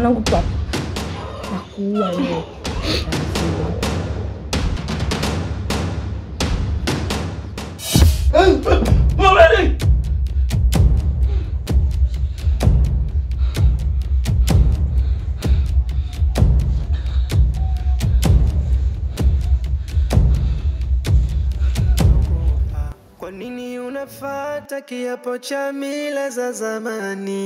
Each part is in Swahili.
Mwanangu tu hapa. Nakuua leo. Mama! Kwa nini unafuata kiapo cha mila za zamani?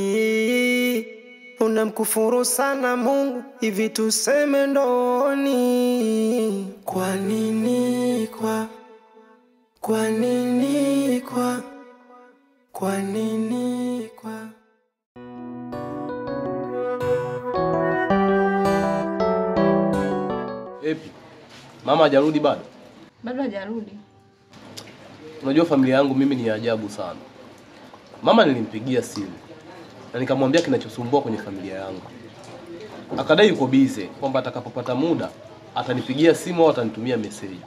Unamkufuru sana Mungu, hivi tuseme ndooni. Kwa nini Kwa nini Epi, mama hajarudi bado? Bado hajarudi. Unajua familia yangu mimi ni ajabu sana. Mama nilimpigia simu na nikamwambia kinachosumbua kwenye familia yangu. Akadai yuko busy kwamba atakapopata muda atanipigia simu au atanitumia message.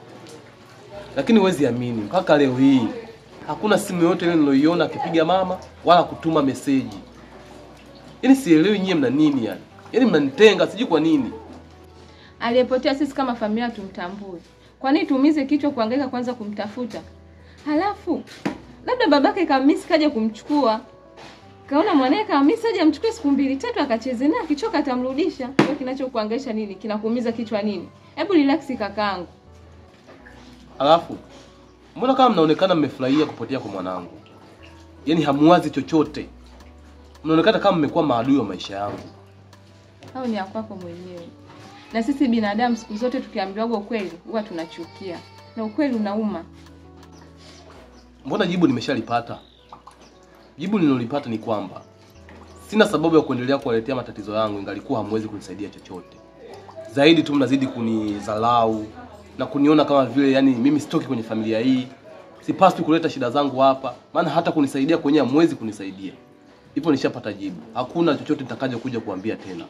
Lakini huwezi amini, mpaka leo hii hakuna simu yote ile niloiona akipiga mama wala kutuma message. Yaani sielewi nyie mna nini yani. Yaani mnanitenga sijui kwa nini. Aliyepotea sisi kama familia tumtambue. Kwa nini tuumize kichwa kuhangaika kwanza kumtafuta? Halafu labda babake kamisi kaja kumchukua. Kaona mwanae kamisi aje amchukue siku 2-3 akacheze naye, akichoka atamrudisha. Wewe kinachokuhangaisha nini? Kinakuumiza kichwa nini? Hebu relax kakaangu. Halafu mbona kama mnaonekana mmefurahia kupotea kwa mwanangu? Yaani hamuwazi chochote. Mnaonekana kama mmekuwa maadui wa maisha yangu. Hao ni kwako mwenyewe. Na sisi binadamu siku zote tukiambiwa ukweli huwa tunachukia. Na ukweli unauma. Mbona jibu nimeshalipata? Jibu nililolipata ni kwamba sina sababu ya kuendelea kuwaletea matatizo yangu ingalikuwa hamwezi kunisaidia chochote. Zaidi tu mnazidi kunidharau na kuniona kama vile yani mimi sitoki kwenye familia hii. Sipaswi kuleta shida zangu hapa, maana hata kunisaidia kwenye hamwezi kunisaidia. Hivyo nishapata jibu. Hakuna chochote nitakaje kuja kuambia tena.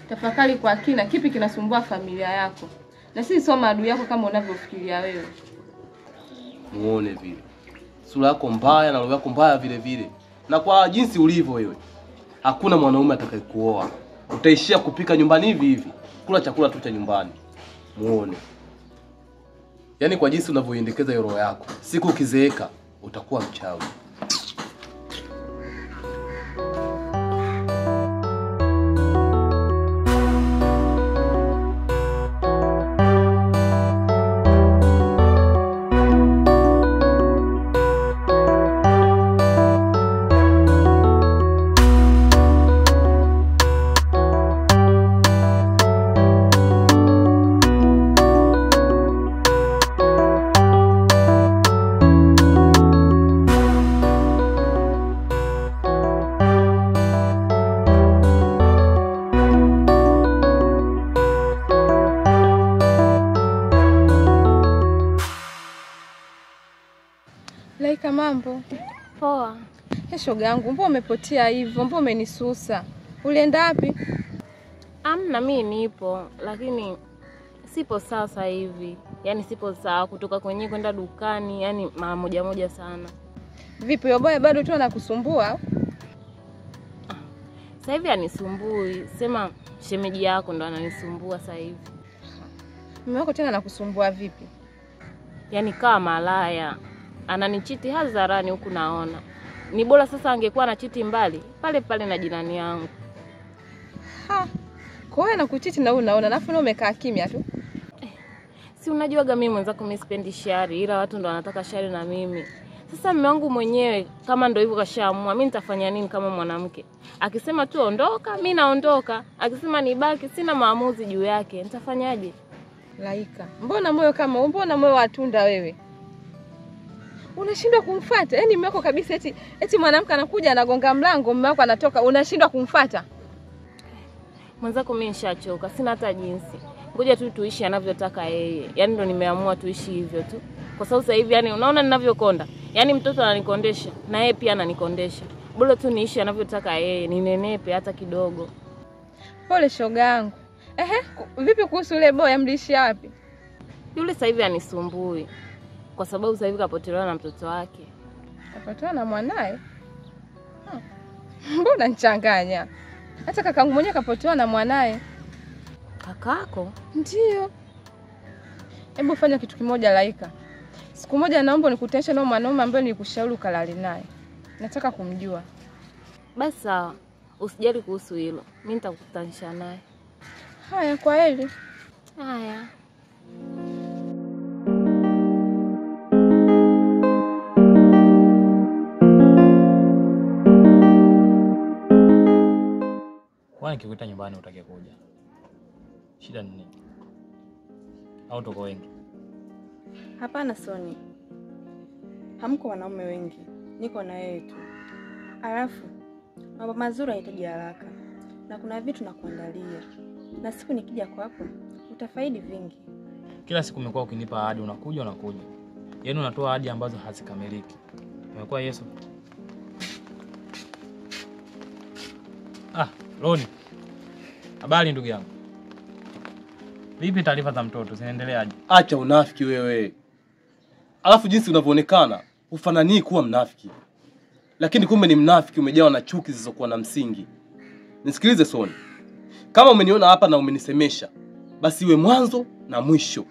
Tafakari kwa kina kipi kinasumbua familia yako. Na sisi sio maadui yako kama unavyofikiria wewe. Muone vile. Sura yako mbaya na roho yako mbaya vile vile. Na kwa jinsi ulivyo wewe, hakuna mwanaume atakayekuoa. Utaishia kupika nyumbani hivi hivi. Kula chakula tu cha nyumbani. Muone. Yaani kwa jinsi unavyoiendekeza hiyo roho yako, siku ukizeeka utakuwa mchawi. Laika mambo. Poa. Shoga yangu, mbona umepotea hivyo? Mbona umenisusa? Ulienda wapi? Na mimi nipo, lakini sipo sasa hivi. Yaani sipo sawa kutoka kwenye kwenda dukani, yani mara moja sana. Vipi yoboye bado tu anakusumbua? Sasa hivi anisumbui. Sema shemeji yako ndo ananisumbua sasa hivi. Mume wako tena anakusumbua vipi? Yaani kama malaya. Ananichiti hadharani huku naona. Ni bora sasa angekuwa na chiti mbali pale pale na jirani yangu. Kwa hiyo anakuchiti na unaona, alafu na umekaa kimya tu. Si unajuaga mimi mwenzako mimi sipendi shari, ila watu ndo wanataka shari na mimi. Sasa mume wangu mwenyewe kama ndo hivyo kashaamua, mimi nitafanya nini kama mwanamke? Akisema tu ondoka, mimi naondoka. Akisema nibaki, sina maamuzi juu yake. Nitafanyaje? Laika, mbona moyo kama mbona moyo wa tunda wewe? Unashindwa kumfuata? Yaani mume wako kabisa eti mwanamke anakuja anagonga mlango, mume wako anatoka, unashindwa kumfuata? Mwenzako mimi nishachoka, sina hata jinsi. Ngoja tu tuishi anavyotaka yeye. Yaani ndo nimeamua tuishi hivyo tu. Kwa sababu sasa hivi yani unaona ninavyokonda. Yaani mtoto ananikondesha na yeye pia ananikondesha. Bora tu niishi anavyotaka yeye, ninenepe hata kidogo. Pole shoga yangu. Vipi kuhusu yule boy amlishia wapi? Yule sasa hivi anisumbui. Kwa sababu sasa hivi kapotelewa na mtoto wake. Kapotelewa na mwanae? Mbona nichanganya? Hata kakangu mwenyewe kapotewa na mwanae. Kakako? Ndio. Hebu fanya kitu kimoja Laika. Siku moja naomba nikutanishe na mwanaume ambaye nilikushauri ukalale naye. Nataka kumjua. Basi sawa. Usijali kuhusu hilo. Mimi nitakukutanisha naye. Haya, kwa heri. Haya. Kwani nikikuita nyumbani utake kuja? Shida ni nini? Au tuko wengi? Hapana Soni. Hamko wanaume wengi. Niko na yeye tu. Alafu mambo mazuri yanahitaji haraka. Na kuna vitu nakuandalia. Na siku nikija kwako utafaidi vingi. Kila siku umekuwa ukinipa ahadi, unakuja. Yaani unatoa ahadi ambazo hazikamiliki. Umekuwa Yesu. Roni. Habari ndugu yangu. Vipi taarifa za mtoto? Zinaendeleaje? Acha unafiki wewe. Alafu jinsi unavyoonekana, ufananii kuwa mnafiki. Lakini kumbe ni mnafiki umejawa na chuki zisizokuwa na msingi. Nisikilize Soni. Kama umeniona hapa na umenisemesha, basi iwe mwanzo na mwisho.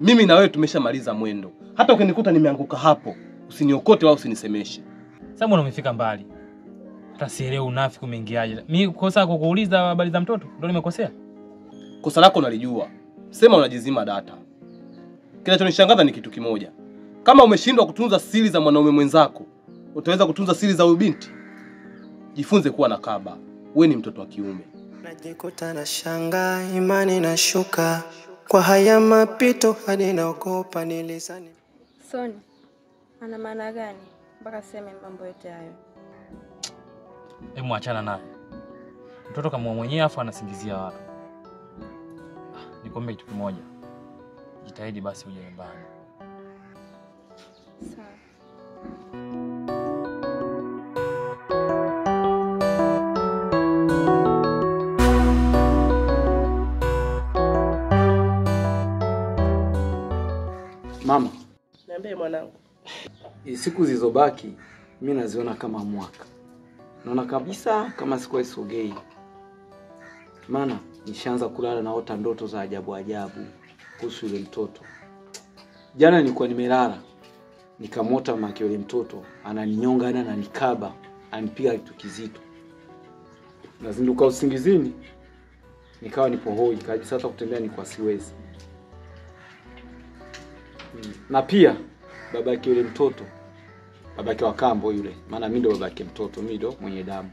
Mimi na wewe tumeshamaliza mwendo. Hata ukinikuta nimeanguka hapo, usiniokote wala usinisemeshe. Sasa mbona umefika mbali? Hata sielewi unafiki umeingiaje. Mimi kosa kukuuliza habari za mtoto ndio nimekosea? Kosa lako unalijua. Sema unajizima data. Kinachonishangaza ni kitu kimoja. Kama umeshindwa kutunza siri za mwanaume mwenzako, utaweza kutunza siri za huyu binti? Jifunze kuwa na kaba. Wewe ni mtoto wa kiume. Najikuta na shanga, imani na shuka. Kwa haya mapito hadi naogopa nilizani. Soni, ana maana gani mpaka sema mambo yote hayo? Hebu achana naye. Mtoto kama mwenyewe afu anasingizia watu. Nikwambie kitu kimoja. Jitahidi basi uje nyumbani. Sawa. Mama, niambie mwanangu. Siku zilizobaki mimi naziona kama mwaka. Naona kabisa kama siku isogei. Maana nishaanza kulala naota ndoto za ajabu kuhusu yule mtoto. Jana nilikuwa nimelala, nikamota mama yule mtoto ananinyonga na ananikaba, anipiga kitu kizito. Nazinduka usingizini, nikawa nipo hoi kabisa, hata kutembea nilikuwa siwezi. Na pia babake yule mtoto, babake wa kambo yule, maana mimi ndo babake mtoto, mimi ndo mwenye damu.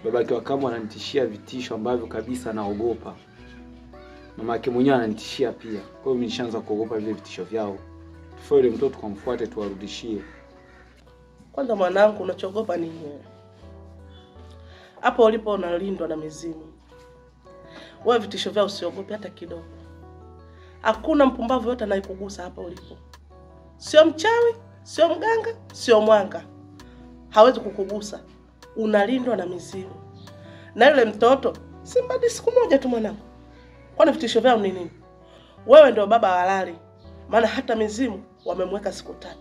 Babake wa kambo ananitishia vitisho ambavyo kabisa naogopa. Mamake mwenyewe ananitishia pia. Kwa hiyo mimi nishaanza kuogopa vile vitisho vyao. Tufanye yule mtoto kumfuate tuwarudishie. Kwanza mwanangu, unachogopa nini? Hapo ulipo unalindwa na mizimu. Wewe vitisho vyao usiogope hata kidogo. Hakuna mpumbavu yote anayekugusa hapa ulipo. Sio mchawi, sio mganga, sio mwanga. Hawezi kukugusa. Unalindwa na mizimu. Na yule mtoto si mbadi siku moja tu mwanangu. Kwani vitisho vyao ni nini? Wewe ndio baba halali. Maana hata mizimu wamemweka siku 3.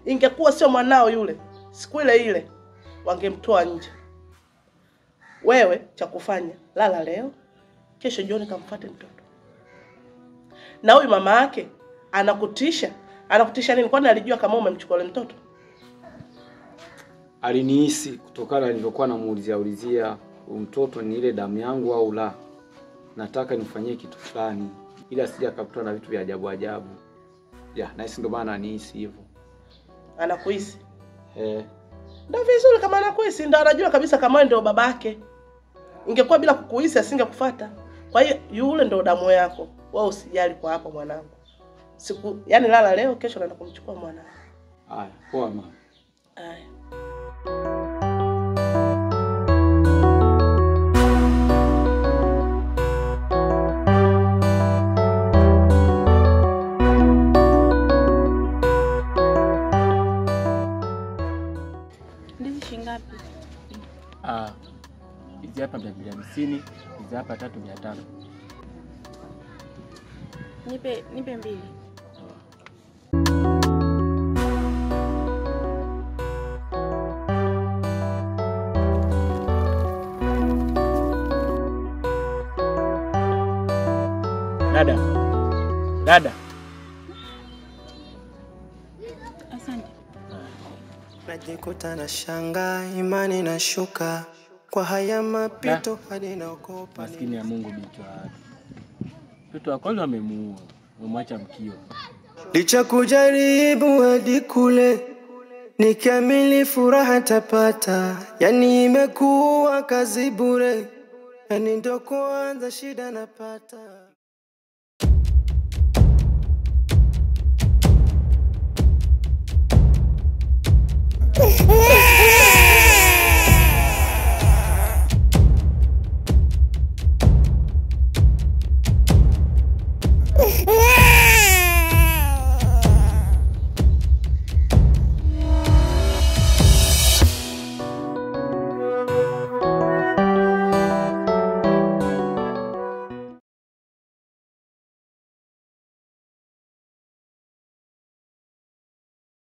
Ingekuwa sio mwanao yule, siku ile wangemtoa nje. Wewe cha kufanya, lala leo, kesho jioni kamfuate mtoto. Na huyu mama yake anakutisha. Anakutisha nini? Kwani alijua kama umemchukua yule mtoto? Alinihisi kutokana nilivyokuwa namuulizia mtoto ni ile damu yangu au la. Nataka nifanyie kitu fulani ili asije akakutana na vitu vya ajabu. Na hisi ndo maana anihisi hivyo. Anakuhisi? Ndio vizuri kama anakuhisi, ndio anajua kabisa kama ndio babake. Ingekuwa bila kukuhisi asingekufuata. Kwa hiyo yule ndio damu yako. Wewe usijali kwa hapo mwanangu. Yaani lala leo, kesho naenda kumchukua mwanangu. Haya, poa mama. Haya. Ndizi shingapi? Hizi hapa 250, hizi hapa 3,500. Nipe 2. Dada. Dada. Asante. Najikuta na shanga, imani na shuka. Kwa haya mapito hadi naogopa. Maskini ya Mungu binti wa watu. Mtoto wa kwanza amemuua, umemwacha mkio. Licha kujaribu hadi kule, nikiamini furaha tapata. Yani imekuwa kazi bure, yani ndo kwanza shida napata.